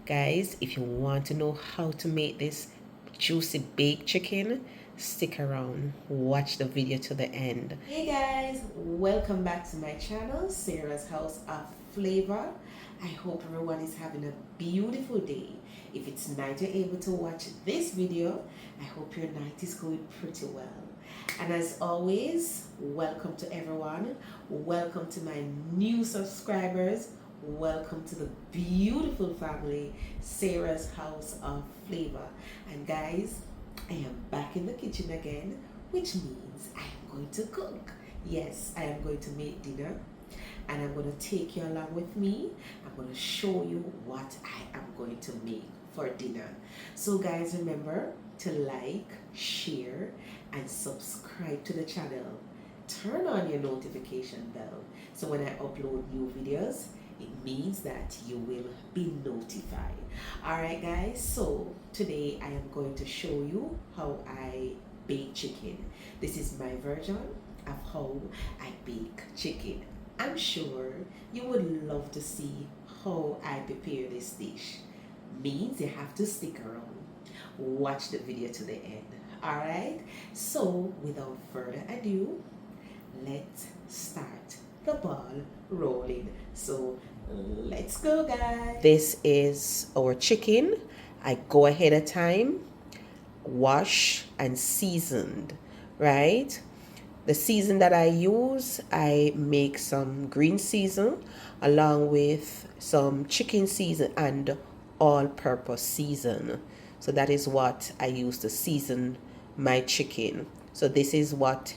Guys, if you want to know how to make this juicy baked chicken, stick around, watch the video to the end. Hey guys, welcome back to my channel, Sarah's House of Flavor. I hope everyone is having a beautiful day. If it's night you're able to watch this video, I hope your night is going pretty well. And as always, welcome to everyone. Welcome to my new subscribers. Welcome to the beautiful family, Sarah's House of Flavor. And guys, I am back in the kitchen again, which means I am going to cook. Yes, I am going to make dinner, and I'm going to take you along with me. I'm going to show you what I am going to make for dinner. So guys, remember to like, share, and subscribe to the channel. Turn on your notification bell so when I upload new videos, it means that you will be notified. Alright guys, so today I am going to show you how I bake chicken. This is my version of how I bake chicken. I'm sure you would love to see how I prepare this dish. Means you have to stick around. Watch the video to the end. Alright, so without further ado, let's start the ball rolling. So let's go guys. This is our chicken. I go ahead of time, wash and seasoned, right? The season that I use, I make some green season along with some chicken season and all-purpose season. So that is what I use to season my chicken. So this is what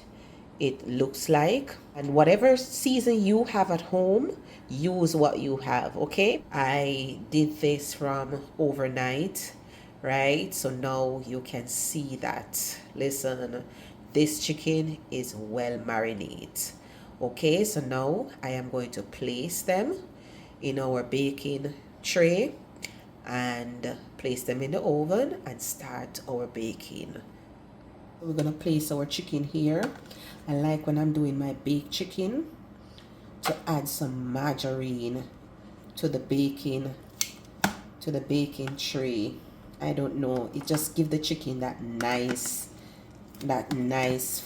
it looks like, and whatever season you have at home, use what you have. Okay, I did this from overnight, right? So now you can see that, listen, this chicken is well marinated. Okay, so now I am going to place them in our baking tray and place them in the oven and start our baking. We're gonna place our chicken here. I like when I'm doing my baked chicken to add some margarine to the baking tray. I don't know, it just gives the chicken that nice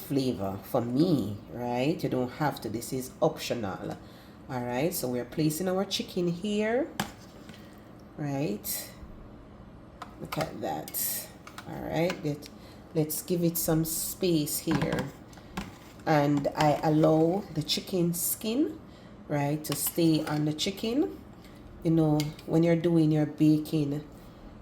flavor for me, right? You don't have to, this is optional. All right, so we're placing our chicken here, right? Look at that. All right, let's give it some space here, and I allow the chicken skin, right, to stay on the chicken. You know, when you're doing your baking,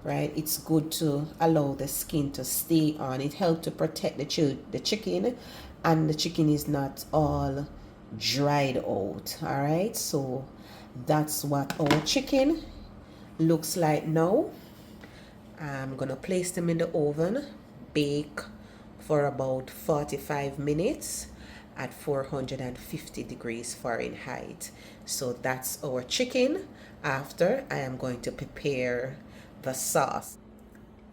right, it's good to allow the skin to stay on. It helps to protect the chicken, and the chicken is not all dried out. All right, so that's what our chicken looks like now. I'm gonna place them in the oven, bake for about 45 minutes at 450 degrees Fahrenheit. So that's our chicken. After, I am going to prepare the sauce.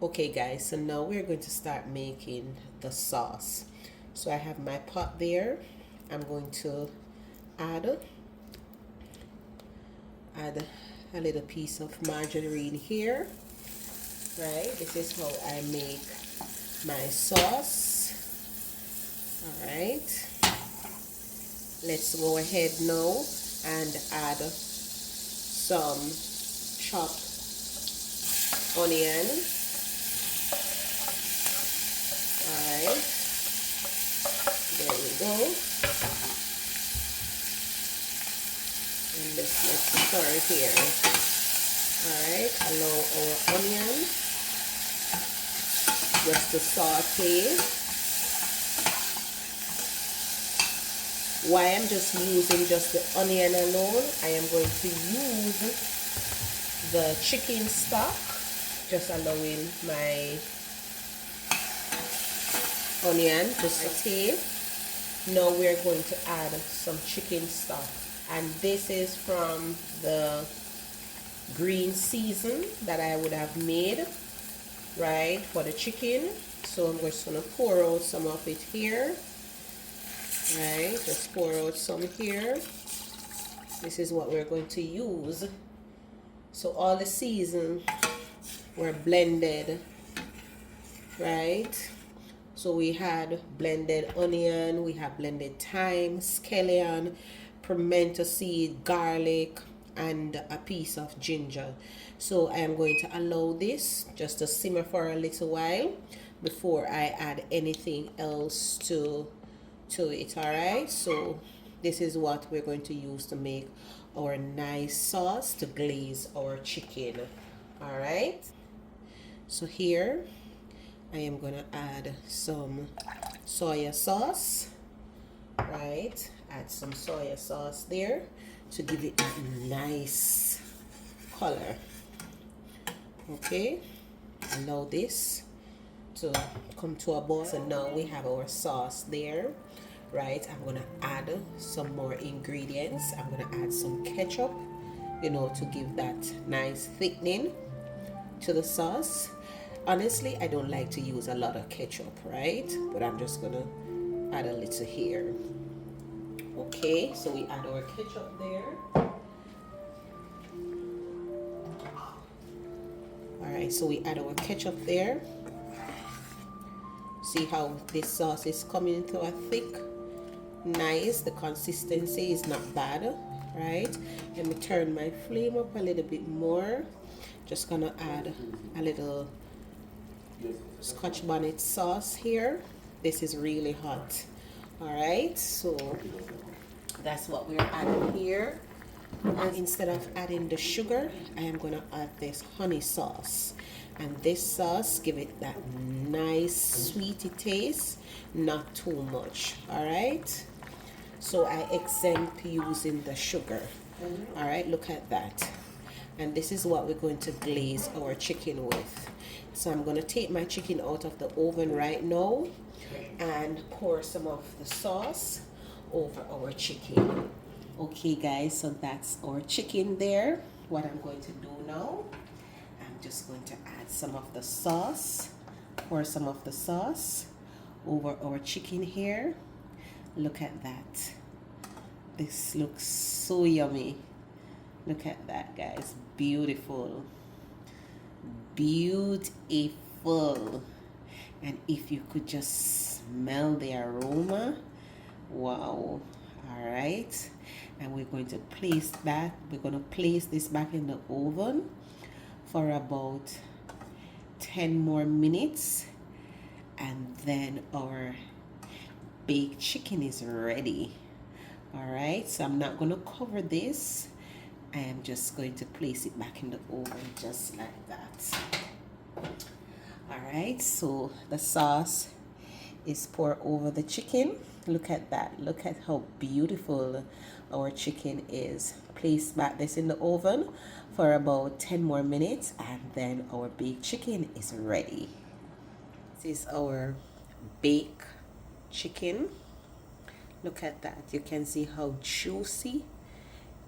Okay guys, so now we're going to start making the sauce. So I have my pot there. I'm going to add a little piece of margarine here. Right, this is how I make my sauce. All right, let's go ahead now and add some chopped onion. All right, there we go. And let's stir it here. All right, allow our onion just to saute. Why I'm just using just the onion alone, I am going to use the chicken stock, just allowing my onion to saute. Now we're going to add some chicken stock, and this is from the green season that I would have made, right, for the chicken. So I'm just gonna pour out some of it here, right? Just pour out some here. This is what we're going to use. So all the season were blended, right? So we had blended onion, we have blended thyme, scallion, pimento seed, garlic, and a piece of ginger. So I am going to allow this just to simmer for a little while before I add anything else to it. All right, so this is what we're going to use to make our nice sauce to glaze our chicken. All right, so here I am gonna add some soya sauce, right? Add some soya sauce there to give it that nice color. Okay, allow this to come to a boil. So now we have our sauce there, right? I'm gonna add some more ingredients. I'm gonna add some ketchup, you know, to give that nice thickening to the sauce. Honestly, I don't like to use a lot of ketchup, right? But I'm just gonna add a little here. Okay, so we add our ketchup there. All right, so we add our ketchup there. See how this sauce is coming into a thick, nice. The consistency is not bad, right? Let me turn my flame up a little bit more. Just gonna add a little Scotch bonnet sauce here. This is really hot. All right, so that's what we're adding here. And instead of adding the sugar, I am gonna add this honey sauce. And this sauce give it that nice sweety taste, not too much. All right, so I exempt using the sugar. All right, look at that. And this is what we're going to glaze our chicken with. So I'm going to take my chicken out of the oven right now and pour some of the sauce over our chicken. Okay guys, so that's our chicken there. What I'm going to do now, I'm just going to add some of the sauce, pour some of the sauce over our chicken here. Look at that. This looks so yummy. Look at that, guys. Beautiful. Beautiful. And if you could just smell the aroma. Wow. All right. And we're going to place that. We're going to place this back in the oven for about 10 more minutes. And then our baked chicken is ready. All right. So I'm not going to cover this. I am just going to place it back in the oven just like that. All right, so the sauce is poured over the chicken. Look at that. Look at how beautiful our chicken is. Place back this in the oven for about 10 more minutes and then our baked chicken is ready. This is our baked chicken. Look at that. You can see how juicy.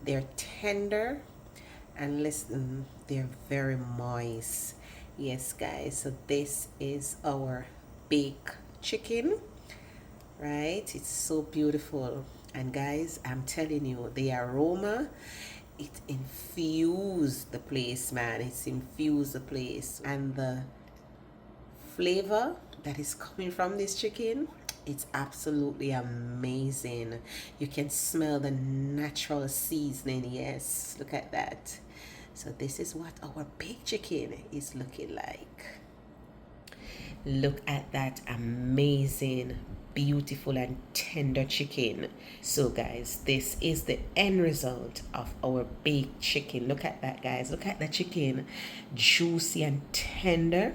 They're tender and listen, they're very moist. Yes guys, so this is our baked chicken, right? It's so beautiful. And guys, I'm telling you, the aroma, it infused the place, man. It's infused the place. And the flavor that is coming from this chicken, it's absolutely amazing. You can smell the natural seasoning. Yes, look at that. So this is what our baked chicken is looking like. Look at that amazing, beautiful and tender chicken. So guys, this is the end result of our baked chicken. Look at that, guys. Look at the chicken, juicy and tender,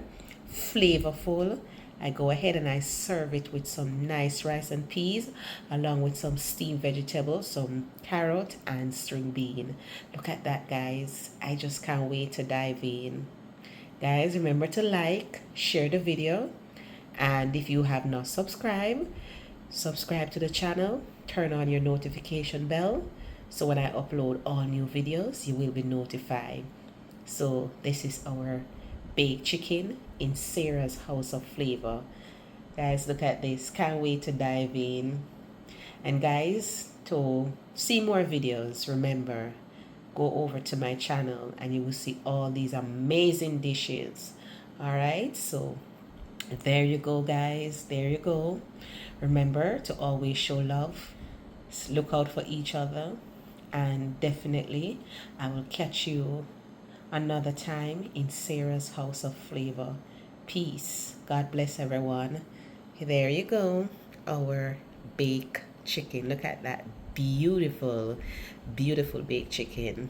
flavorful. I go ahead and I serve it with some nice rice and peas along with some steamed vegetables, some carrot and string bean. Look at that, guys. I just can't wait to dive in. Guys, remember to like, share the video, and if you have not subscribed, subscribe to the channel, turn on your notification bell, so when I upload all new videos, you will be notified. So this is our baked chicken in Sarah's House of Flavor. Guys, look at this. Can't wait to dive in. And guys, to see more videos, remember, go over to my channel and you will see all these amazing dishes. All right, so there you go, guys. There you go. Remember to always show love, look out for each other, and definitely I will catch you another time in Sarah's House of Flavor. Peace. God bless everyone. There you go. Our baked chicken. Look at that beautiful, beautiful baked chicken.